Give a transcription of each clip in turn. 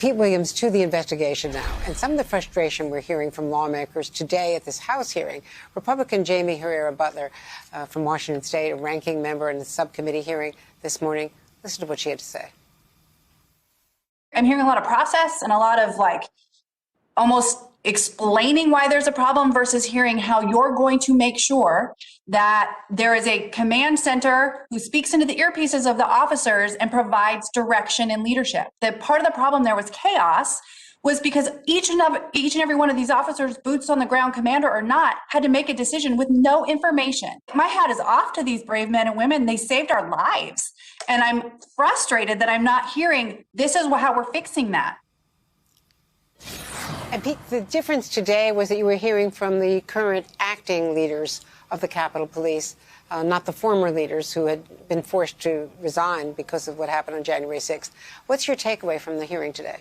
Pete Williams, to the investigation now, and some of the frustration we're hearing from lawmakers today at this House hearing. Republican Jamie Herrera Butler from Washington State, a ranking member in the subcommittee hearing this morning. Listen to what she had to say. I'm hearing a lot of process and a lot of almost explaining why there's a problem versus hearing how you're going to make sure that there is a command center who speaks into the earpieces of the officers and provides direction and leadership. The part of the problem there was chaos was because each and every one of these officers, boots on the ground, commander or not, had to make a decision with no information. My hat is off to these brave men and women. They saved our lives. And I'm frustrated that I'm not hearing this is how we're fixing that. And Pete, the difference today was that you were hearing from the current acting leaders of the Capitol Police, not the former leaders who had been forced to resign because of what happened on January 6th. What's your takeaway from the hearing today?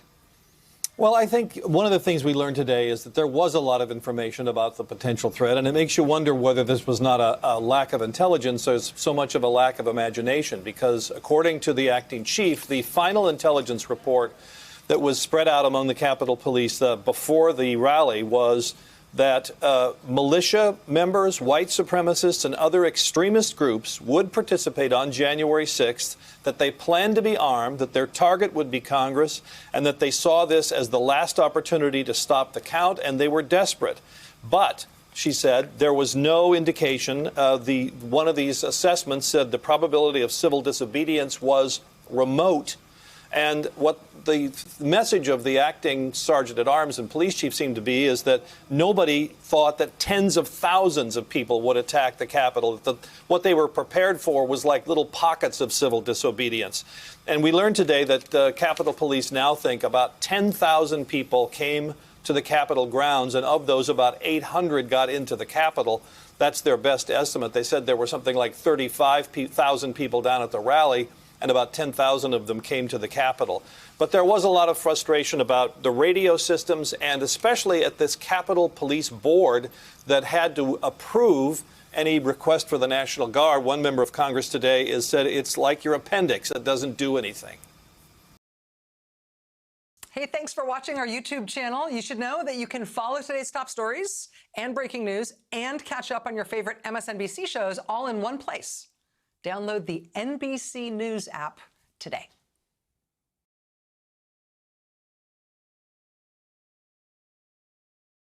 Well, I think one of the things we learned today is that there was a lot of information about the potential threat, and it makes you wonder whether this was not a lack of intelligence or so much of a lack of imagination, because according to the acting chief, the final intelligence report that was spread out among the Capitol Police before the rally was that militia members, white supremacists, and other extremist groups would participate on January 6th, that they planned to be armed, that their target would be Congress, and that they saw this as the last opportunity to stop the count, and they were desperate. But, she said, there was no indication. One of these assessments said the probability of civil disobedience was remote. And what the message of the acting sergeant at arms and police chief seemed to be is that nobody thought that tens of thousands of people would attack the Capitol. What they were prepared for was like little pockets of civil disobedience. And we learned today that Capitol Police now think about 10,000 people came to the Capitol grounds, and of those, about 800 got into the Capitol. That's their best estimate. They said there were something like 35,000 people down at the rally, and about 10,000 of them came to the Capitol. But there was a lot of frustration about the radio systems, and especially at this Capitol Police Board that had to approve any request for the National Guard. One member of Congress today said it's like your appendix. It doesn't do anything. Hey, thanks for watching our YouTube channel. You should know that you can follow today's top stories and breaking news and catch up on your favorite MSNBC shows all in one place. Download the NBC News app today.